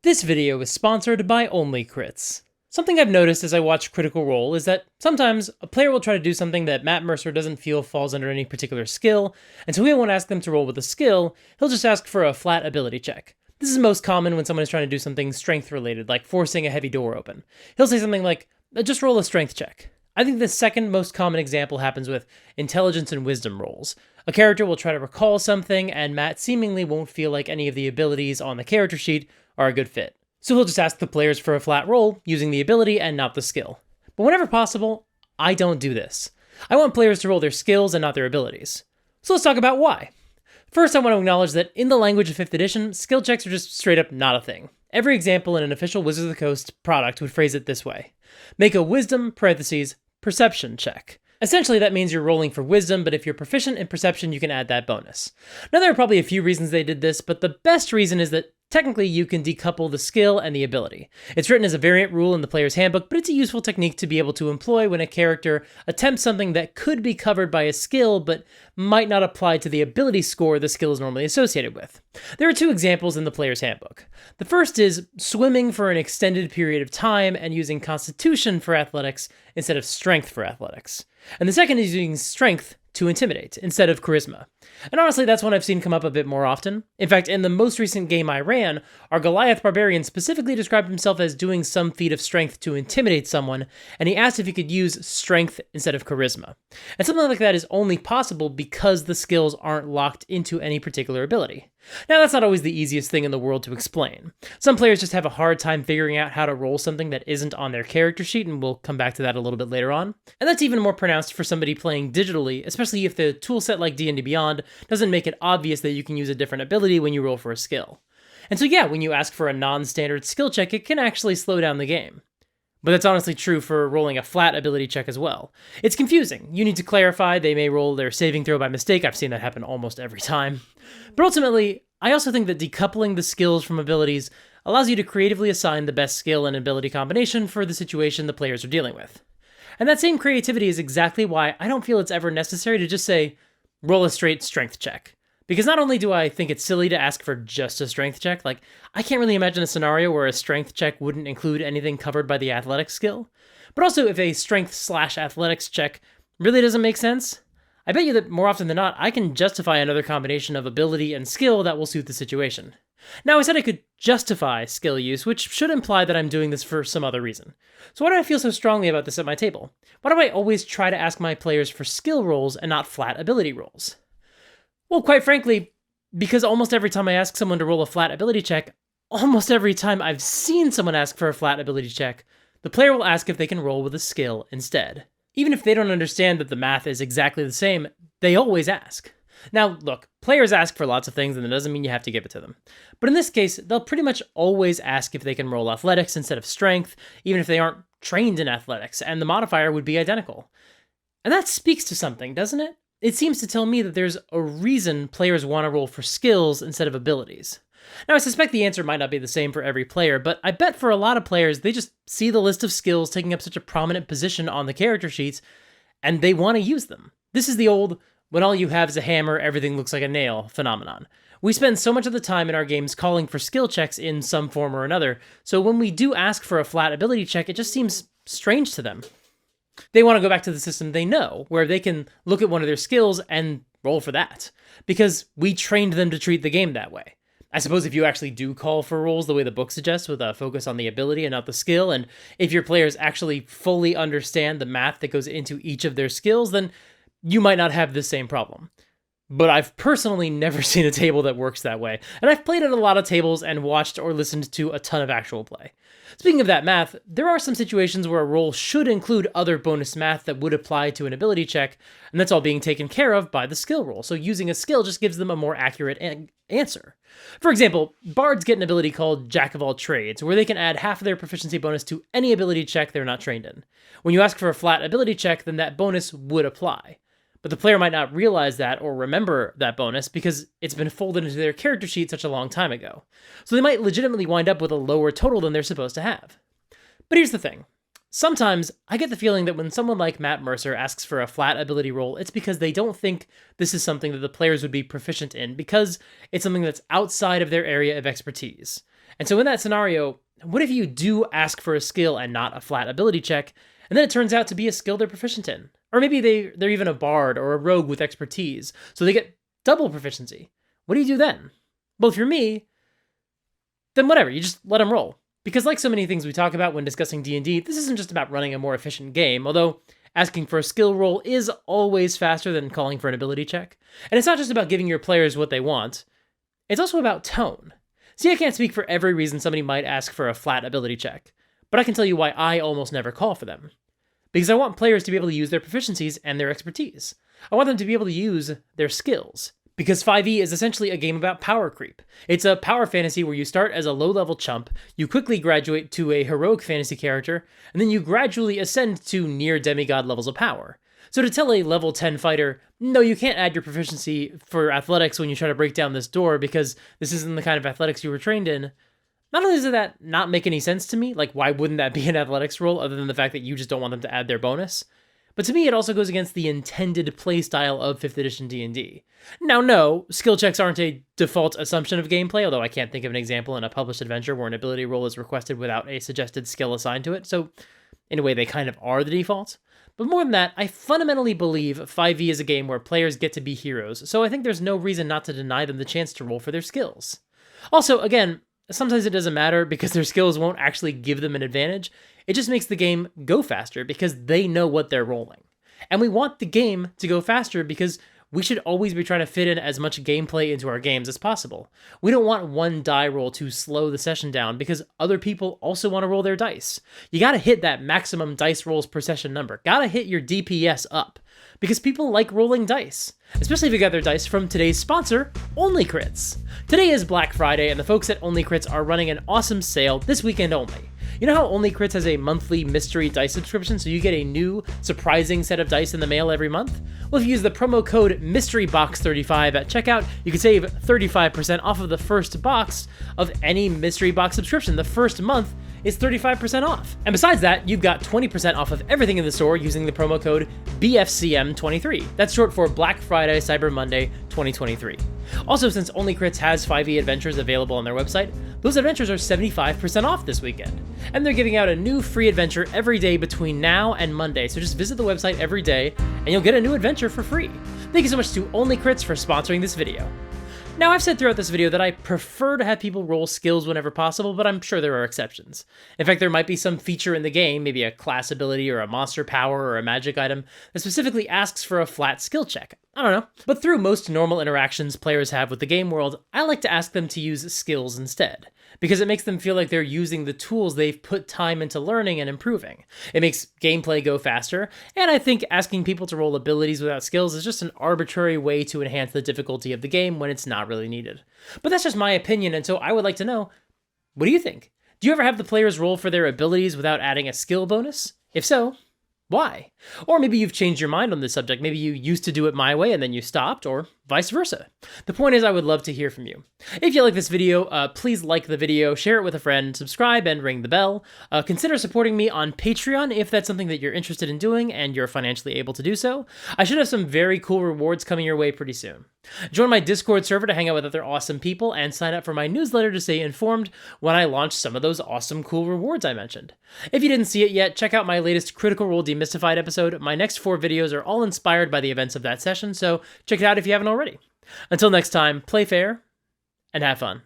This video is sponsored by Only Crits. Something I've noticed as I watch Critical Role is that sometimes a player will try to do something that Matt Mercer doesn't feel falls under any particular skill, and so he won't ask them to roll with a skill, he'll just ask for a flat ability check. This is most common when someone is trying to do something strength related, like forcing a heavy door open. He'll say something like, just roll a strength check. I think the second most common example happens with intelligence and wisdom rolls. A character will try to recall something, and Matt seemingly won't feel like any of the abilities on the character sheet are a good fit. So he'll just ask the players for a flat roll, using the ability and not the skill. But whenever possible, I don't do this. I want players to roll their skills and not their abilities. So let's talk about why. First, I want to acknowledge that in the language of 5th edition, skill checks are just straight up not a thing. Every example in an official Wizards of the Coast product would phrase it this way. Make a wisdom, perception check. Essentially, that means you're rolling for wisdom, but if you're proficient in perception, you can add that bonus. Now, there are probably a few reasons they did this, but the best reason is that technically you can decouple the skill and the ability. It's written as a variant rule in the player's handbook, but it's a useful technique to be able to employ when a character attempts something that could be covered by a skill, but might not apply to the ability score the skill is normally associated with. There are two examples in the player's handbook. The first is swimming for an extended period of time and using Constitution for athletics instead of strength for athletics. And the second is using strength to intimidate instead of charisma. And honestly, that's one I've seen come up a bit more often. In fact, in the most recent game I ran, our Goliath barbarian specifically described himself as doing some feat of strength to intimidate someone, and he asked if he could use strength instead of charisma. And something like that is only possible because the skills aren't locked into any particular ability. Now, that's not always the easiest thing in the world to explain. Some players just have a hard time figuring out how to roll something that isn't on their character sheet, and we'll come back to that a little bit later on. And that's even more pronounced for somebody playing digitally, especially if the toolset like D&D Beyond doesn't make it obvious that you can use a different ability when you roll for a skill. And so yeah, when you ask for a non-standard skill check, it can actually slow down the game. But that's honestly true for rolling a flat ability check as well. It's confusing. You need to clarify, they may roll their saving throw by mistake. I've seen that happen almost every time. But ultimately, I also think that decoupling the skills from abilities allows you to creatively assign the best skill and ability combination for the situation the players are dealing with. And that same creativity is exactly why I don't feel it's ever necessary to just say, roll a straight strength check. Because not only do I think it's silly to ask for just a strength check, like, I can't really imagine a scenario where a strength check wouldn't include anything covered by the athletics skill, but also if a strength/athletics check really doesn't make sense, I bet you that more often than not, I can justify another combination of ability and skill that will suit the situation. Now, I said I could justify skill use, which should imply that I'm doing this for some other reason. So why do I feel so strongly about this at my table? Why do I always try to ask my players for skill rolls and not flat ability rolls? Well, quite frankly, because almost every time I ask someone to roll a flat ability check, almost every time I've seen someone ask for a flat ability check, the player will ask if they can roll with a skill instead. Even if they don't understand that the math is exactly the same, they always ask. Now, look, players ask for lots of things, and that doesn't mean you have to give it to them. But in this case, they'll pretty much always ask if they can roll athletics instead of strength, even if they aren't trained in athletics, and the modifier would be identical. And that speaks to something, doesn't it? It seems to tell me that there's a reason players want to roll for skills instead of abilities. Now, I suspect the answer might not be the same for every player, but I bet for a lot of players, they just see the list of skills taking up such a prominent position on the character sheets, and they want to use them. This is the old, when all you have is a hammer, everything looks like a nail phenomenon. We spend so much of the time in our games calling for skill checks in some form or another, so when we do ask for a flat ability check, it just seems strange to them. They want to go back to the system they know, where they can look at one of their skills and roll for that, because we trained them to treat the game that way. I suppose if you actually do call for rolls the way the book suggests, with a focus on the ability and not the skill, and if your players actually fully understand the math that goes into each of their skills, then you might not have this same problem. But I've personally never seen a table that works that way, and I've played at a lot of tables and watched or listened to a ton of actual play. Speaking of that math, there are some situations where a roll should include other bonus math that would apply to an ability check, and that's all being taken care of by the skill roll, so using a skill just gives them a more accurate answer. For example, bards get an ability called Jack of all trades, where they can add half of their proficiency bonus to any ability check they're not trained in. When you ask for a flat ability check, then that bonus would apply. But the player might not realize that or remember that bonus because it's been folded into their character sheet such a long time ago. So they might legitimately wind up with a lower total than they're supposed to have. But here's the thing. Sometimes I get the feeling that when someone like Matt Mercer asks for a flat ability roll, it's because they don't think this is something that the players would be proficient in because it's something that's outside of their area of expertise. And so in that scenario, what if you do ask for a skill and not a flat ability check, and then it turns out to be a skill they're proficient in? Or maybe they're even a bard or a rogue with expertise, so they get double proficiency. What do you do then? Well, if you're me, then whatever, you just let them roll. Because like so many things we talk about when discussing D&D, this isn't just about running a more efficient game, although asking for a skill roll is always faster than calling for an ability check. And it's not just about giving your players what they want, it's also about tone. See, I can't speak for every reason somebody might ask for a flat ability check, but I can tell you why I almost never call for them. Because I want players to be able to use their proficiencies and their expertise. I want them to be able to use their skills. Because 5e is essentially a game about power creep. It's a power fantasy where you start as a low-level chump, you quickly graduate to a heroic fantasy character, and then you gradually ascend to near demigod levels of power. So to tell a level 10 fighter, no, you can't add your proficiency for athletics when you try to break down this door because this isn't the kind of athletics you were trained in, not only does that not make any sense to me, like why wouldn't that be an athletics roll other than the fact that you just don't want them to add their bonus, but to me it also goes against the intended playstyle of 5th edition D&D. Now no, skill checks aren't a default assumption of gameplay, although I can't think of an example in a published adventure where an ability roll is requested without a suggested skill assigned to it, so in a way they kind of are the default. But more than that, I fundamentally believe 5e is a game where players get to be heroes, so I think there's no reason not to deny them the chance to roll for their skills. Also, again, sometimes it doesn't matter because their skills won't actually give them an advantage. It just makes the game go faster because they know what they're rolling. And we want the game to go faster because we should always be trying to fit in as much gameplay into our games as possible. We don't want one die roll to slow the session down because other people also want to roll their dice. You gotta hit that maximum dice rolls per session number. Gotta hit your DPS up because people like rolling dice, especially if you got their dice from today's sponsor, Only Crits. Today is Black Friday and the folks at Only Crits are running an awesome sale this weekend only. You know how Only Crits has a monthly mystery dice subscription, so you get a new, surprising set of dice in the mail every month? Well, if you use the promo code MYSTERYBOX35 at checkout, you can save 35% off of the first box of any mystery box subscription. The first month is 35% off. And besides that, you've got 20% off of everything in the store using the promo code BFCM23. That's short for Black Friday, Cyber Monday 2023. Also, since Only Crits has 5e adventures available on their website, those adventures are 75% off this weekend. And they're giving out a new free adventure every day between now and Monday, so just visit the website every day and you'll get a new adventure for free. Thank you so much to Only Crits for sponsoring this video. Now, I've said throughout this video that I prefer to have people roll skills whenever possible, but I'm sure there are exceptions. In fact, there might be some feature in the game, maybe a class ability or a monster power or a magic item, that specifically asks for a flat skill check. I don't know. But through most normal interactions players have with the game world, I like to ask them to use skills instead, because it makes them feel like they're using the tools they've put time into learning and improving. It makes gameplay go faster, and I think asking people to roll abilities without skills is just an arbitrary way to enhance the difficulty of the game when it's not really needed. But that's just my opinion, and so I would like to know, what do you think? Do you ever have the players roll for their abilities without adding a skill bonus? If so, why? Or maybe you've changed your mind on this subject. Maybe you used to do it my way and then you stopped, or vice versa. The point is, I would love to hear from you. If you like this video, please like the video, share it with a friend, subscribe, and ring the bell. Consider supporting me on Patreon if that's something that you're interested in doing and you're financially able to do so. I should have some very cool rewards coming your way pretty soon. Join my Discord server to hang out with other awesome people and sign up for my newsletter to stay informed when I launch some of those awesome cool rewards I mentioned. If you didn't see it yet, check out my latest Critical Role Demystified episode. My next 4 videos are all inspired by the events of that session, so check it out if you haven't already. Until next time, play fair and have fun.